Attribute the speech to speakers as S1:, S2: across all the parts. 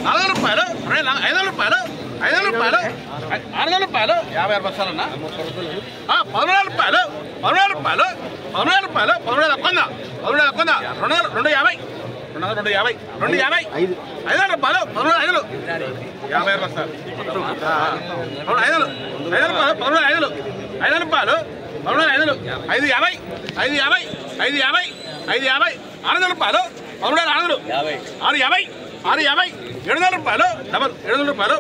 S1: 400 రూపాయలు 500 రూపాయలు 500 రూపాయలు 600 రూపాయలు 56 బస్తాలన్నా 14 రూపాయలు 14 రూపాయలు 14 రూపాయలు 14 తక్కువ 250 250 500 రూపాయలు 500 56 బస్తాలు 500 రూపాయలు 500 రూపాయలు 550 600 రూపాయలు 650 700 రూపాయలు 700 రూపాయలు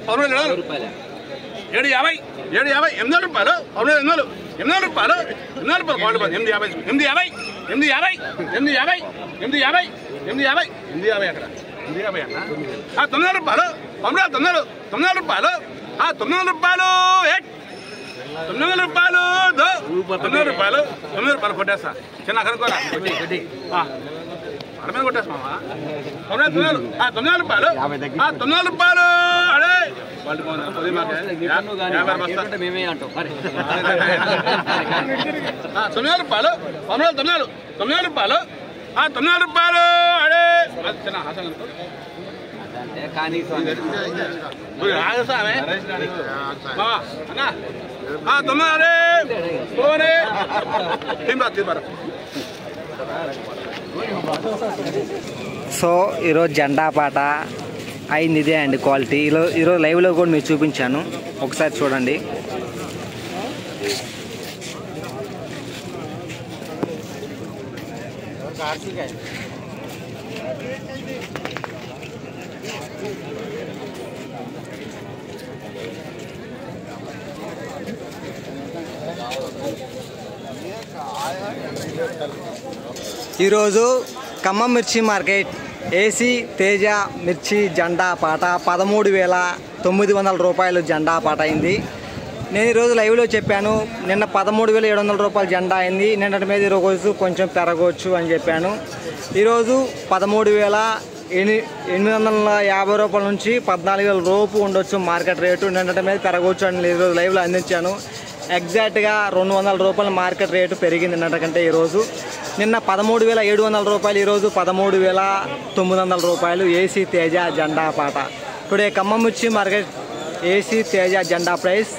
S1: 750 800 రూపాయలు 800 రూపాయలు 850 అక్కడ 900 రూపాయలు 900 రూపాయలు 900 రూపాయలు 900 రూపాయలు 900 రూపాయలు కొట్టేస్తా చిన్న కనుక్కోరా అడమే కొట్టేస్తా 900 రూపాయలు 900 రూపాయలు అడే 900 రూపాయలు 900 రూపాయలు 900 రూపాయలు అడే చిన్న హాసం
S2: సో ఈరోజు జెండా పాట అయింది ఇదే అండి క్వాలిటీ. ఈరోజు లైవ్లో కూడా మీకు చూపించాను, ఒకసారి చూడండి. ఈరోజు ఖమ్మం మిర్చి మార్కెట్ ఏసీ తేజ మిర్చి జెండా పాట 13,900 రూపాయలు జెండా పాట అయింది. నేను ఈరోజు లైవ్లో చెప్పాను, నిన్న 13,700 రూపాయలు జెండా అయింది, నిన్నటి మీద ఈరోజు కొంచెం పెరగవచ్చు అని చెప్పాను. ఈరోజు 13,850 రూపాయల నుంచి 14,000 రూపు ఉండొచ్చు మార్కెట్ రేటు. నిన్నటి మీద పెరగవచ్చు అని ఈరోజు లైవ్లో అందించాను. ఎగ్జాక్ట్గా 200 రూపాయల మార్కెట్ రేటు పెరిగింది నిన్నటికంటే ఈరోజు. నిన్న 13,700 రూపాయలు, ఈరోజు 13,900 రూపాయలు ఏసీ తేజ జెండా పాట. టుడే ఖమ్మం మిర్చి మార్కెట్ ఏసీ తేజ జెండా ప్రైస్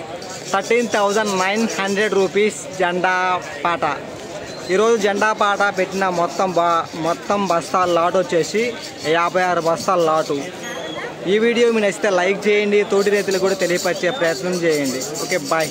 S2: 13,900 రూపీస్ జెండా పాట. ఈరోజు జెండా పాట పెట్టిన మొత్తం బస్తాల లాట్ వచ్చేసి 56 బస్తాల లాటు. ఈ వీడియో మీకు నచ్చితే లైక్ చేయండి, తోటి రైతులకు కూడా తెలియపరిచే ప్రయత్నం చేయండి. Okay, bye.